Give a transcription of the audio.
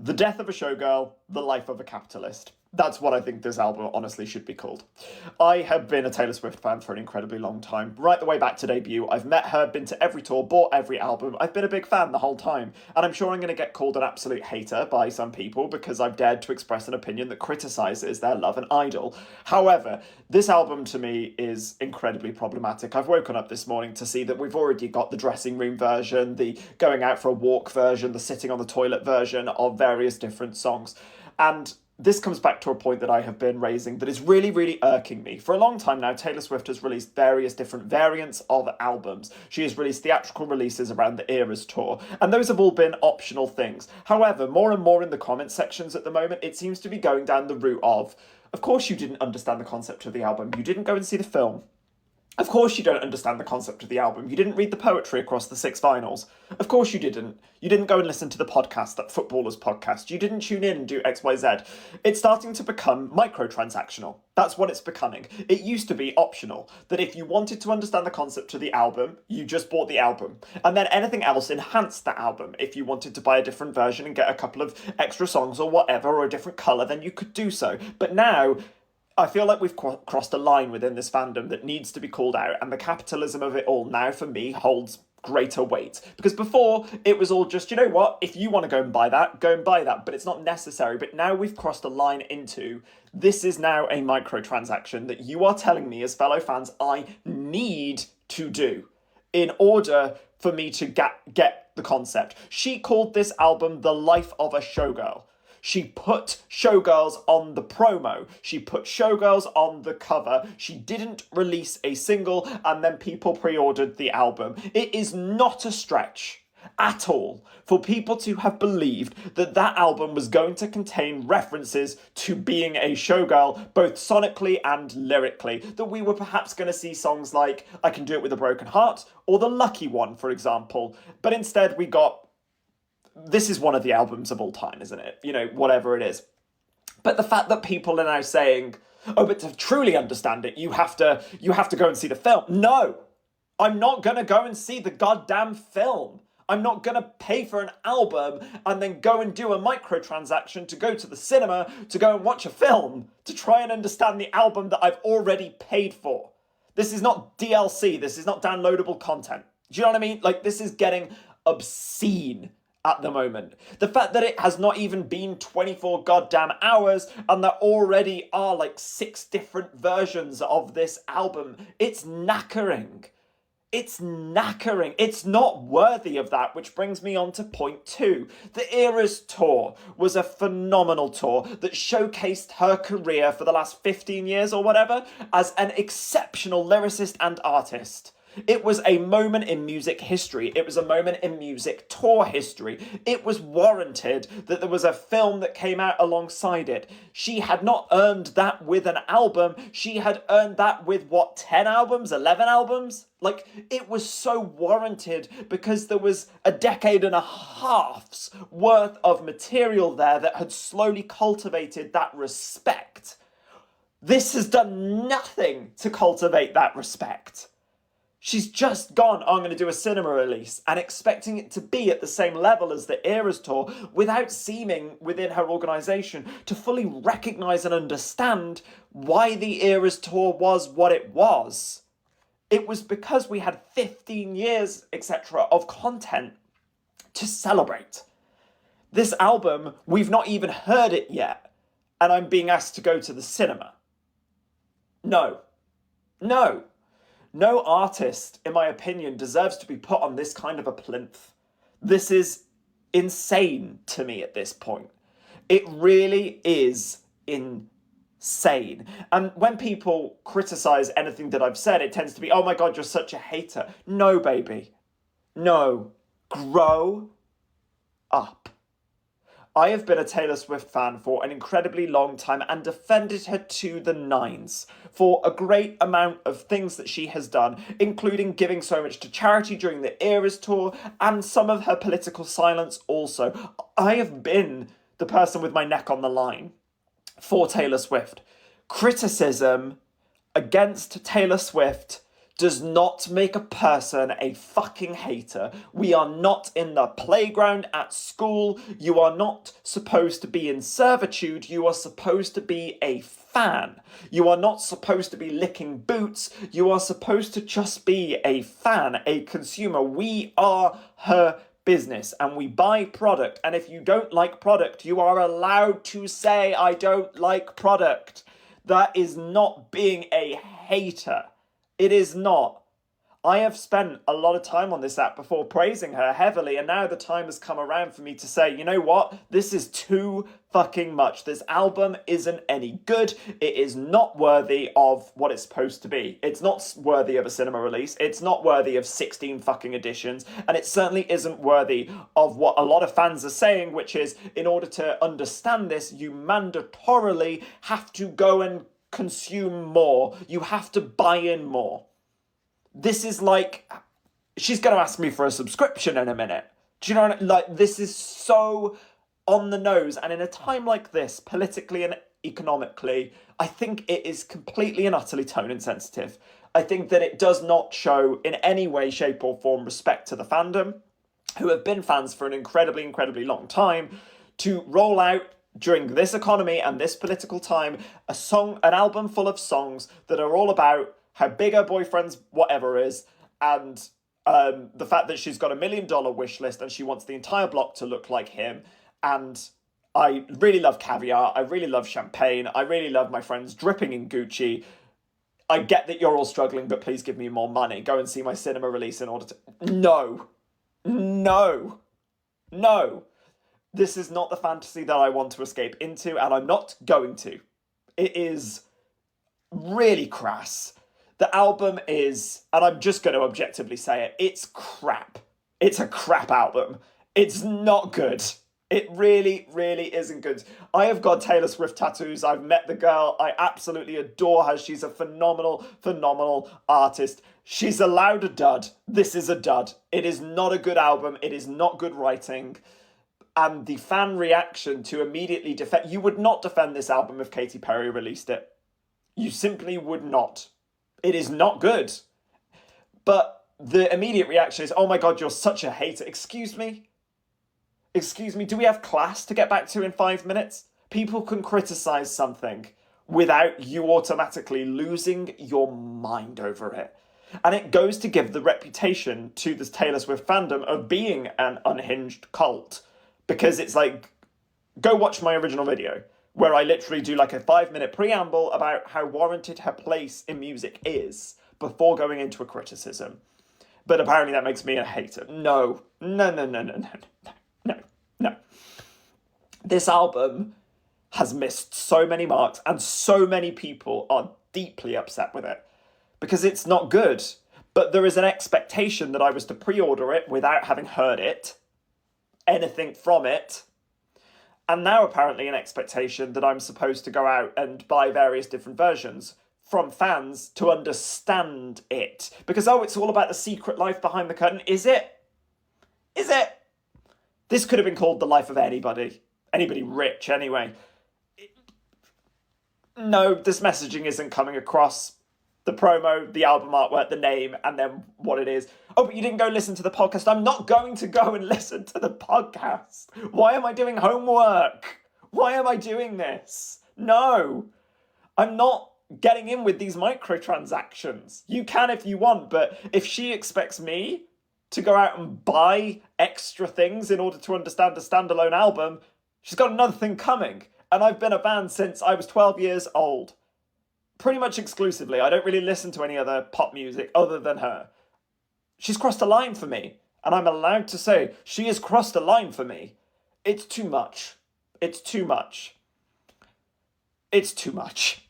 The Death of a Showgirl, The Life of a Capitalist. That's what I think this album honestly should be called. I have been a Taylor Swift fan for an incredibly long time, right the way back to debut. I've met her, been to every tour, bought every album. I've been a big fan the whole time. And I'm sure I'm going to get called an absolute hater by some people because I've dared to express an opinion that criticises their love and idol. However, this album to me is incredibly problematic. I've woken up this morning to see that we've already got the dressing room version, the going out for a walk version, the sitting on the toilet version of various different songs. And this comes back to a point that I have been raising that is really, really irking me. For a long time now, Taylor Swift has released various different variants of albums. She has released theatrical releases around the Eras tour, and those have all been optional things. However, more and more in the comment sections at the moment, it seems to be going down the route of course you didn't understand the concept of the album, you didn't go and see the film. Of course you don't understand the concept of the album. You didn't read the poetry across the 6 vinyls. Of course you didn't. You didn't go and listen to the podcast, that Footballers podcast. You didn't tune in and do XYZ. It's starting to become microtransactional. That's what it's becoming. It used to be optional, that if you wanted to understand the concept of the album, you just bought the album. And then anything else enhanced the album. If you wanted to buy a different version and get a couple of extra songs or whatever, or a different colour, then you could do so. But now I feel like we've crossed a line within this fandom that needs to be called out, and the capitalism of it all now, for me, holds greater weight. Because before, it was all just, you know what, if you want to go and buy that, go and buy that, but it's not necessary. But now we've crossed a line into, this is now a microtransaction that you are telling me as fellow fans I need to do in order for me to get the concept. She called this album The Life of a Showgirl. She put Showgirls on the promo. She put Showgirls on the cover. She didn't release a single, and then people pre-ordered the album. It is not a stretch at all for people to have believed that that album was going to contain references to being a showgirl, both sonically and lyrically. That we were perhaps going to see songs like I Can Do It With a Broken Heart, or The Lucky One, for example. But instead we got, this is one of the albums of all time, isn't it? You know, whatever it is. But the fact that people are now saying, oh, but to truly understand it, you have to go and see the film. No, I'm not going to go and see the goddamn film. I'm not going to pay for an album and then go and do a microtransaction to go to the cinema to go and watch a film to try and understand the album that I've already paid for. This is not DLC. This is not downloadable content. Do you know what I mean? Like, this is getting obscene at the moment. The fact that it has not even been 24 goddamn hours and there already are like 6 different versions of this album, it's knackering. It's knackering. It's not worthy of that, which brings me on to point 2. The Eras tour was a phenomenal tour that showcased her career for the last 15 years or whatever as an exceptional lyricist and artist. It was a moment in music history. It was a moment in music tour history. It was warranted that there was a film that came out alongside it. She had not earned that with an album. She had earned that with, 10 albums? 11 albums? Like, it was so warranted because there was a decade and a half's worth of material there that had slowly cultivated that respect. This has done nothing to cultivate that respect. She's just gone, I'm going to do a cinema release, and expecting it to be at the same level as the Eras tour without seeming within her organisation to fully recognise and understand why the Eras tour was what it was. It was because we had 15 years, etc., of content to celebrate. This album, we've not even heard it yet, and I'm being asked to go to the cinema. No. No artist, in my opinion, deserves to be put on this kind of a plinth. This is insane to me at this point. It really is insane. And when people criticise anything that I've said, it tends to be, oh my God, you're such a hater. No, baby. No. Grow up. I have been a Taylor Swift fan for an incredibly long time and defended her to the nines for a great amount of things that she has done, including giving so much to charity during the Eras tour and some of her political silence also. I have been the person with my neck on the line for Taylor Swift. Criticism against Taylor Swift does not make a person a fucking hater. We are not in the playground at school. You are not supposed to be in servitude. You are supposed to be a fan. You are not supposed to be licking boots. You are supposed to just be a fan, a consumer. We are her business and we buy product. And if you don't like product, you are allowed to say, I don't like product. That is not being a hater. It is not. I have spent a lot of time on this app before praising her heavily, and now the time has come around for me to say, you know what? This is too fucking much. This album isn't any good. It is not worthy of what it's supposed to be. It's not worthy of a cinema release. It's not worthy of 16 fucking editions, and it certainly isn't worthy of what a lot of fans are saying, which is, in order to understand this, you mandatorily have to go and consume more. You have to buy in more. This is like, she's going to ask me for a subscription in a minute. Do you know what I mean? Like, this is so on the nose. And in a time like this, politically and economically, I think it is completely and utterly tone insensitive. I think that it does not show in any way, shape or form respect to the fandom, who have been fans for an incredibly, incredibly long time, to roll out during this economy and this political time an album full of songs that are all about how big her boyfriend's whatever is, and the fact that she's got $1 million wish list and she wants the entire block to look like him. And I really love caviar. I really love champagne. I really love my friends dripping in Gucci. I get that you're all struggling, but please give me more money. Go and see my cinema release in order to... No. No. No. This is not the fantasy that I want to escape into, and I'm not going to. It is really crass. The album is, and I'm just going to objectively say it, it's crap. It's a crap album. It's not good. It really, really isn't good. I have got Taylor Swift tattoos. I've met the girl. I absolutely adore her. She's a phenomenal, phenomenal artist. She's allowed a dud. This is a dud. It is not a good album. It is not good writing. And the fan reaction to immediately defend... You would not defend this album if Katy Perry released it. You simply would not. It is not good. But the immediate reaction is, oh my God, you're such a hater. Excuse me? Excuse me, do we have class to get back to in 5 minutes? People can criticize something without you automatically losing your mind over it. And it goes to give the reputation to this Taylor Swift fandom of being an unhinged cult. Because it's like, go watch my original video, where I literally do like a 5-minute preamble about how warranted her place in music is before going into a criticism. But apparently that makes me a hater. No. This album has missed so many marks, and so many people are deeply upset with it because it's not good. But there is an expectation that I was to pre-order it without having heard it, anything from it. And now apparently an expectation that I'm supposed to go out and buy various different versions from fans to understand it. Because, oh, it's all about the secret life behind the curtain. Is it? Is it? This could have been called The Life of Anybody. Anybody rich, anyway. No, this messaging isn't coming across. The promo, the album artwork, the name, and then what it is. Oh, but you didn't go listen to the podcast. I'm not going to go and listen to the podcast. Why am I doing homework? Why am I doing this? No, I'm not getting in with these microtransactions. You can if you want, but if she expects me to go out and buy extra things in order to understand a standalone album, she's got another thing coming. And I've been a fan since I was 12 years old. Pretty much exclusively. I don't really listen to any other pop music other than her. She's crossed a line for me. And I'm allowed to say, she has crossed a line for me. It's too much. It's too much. It's too much.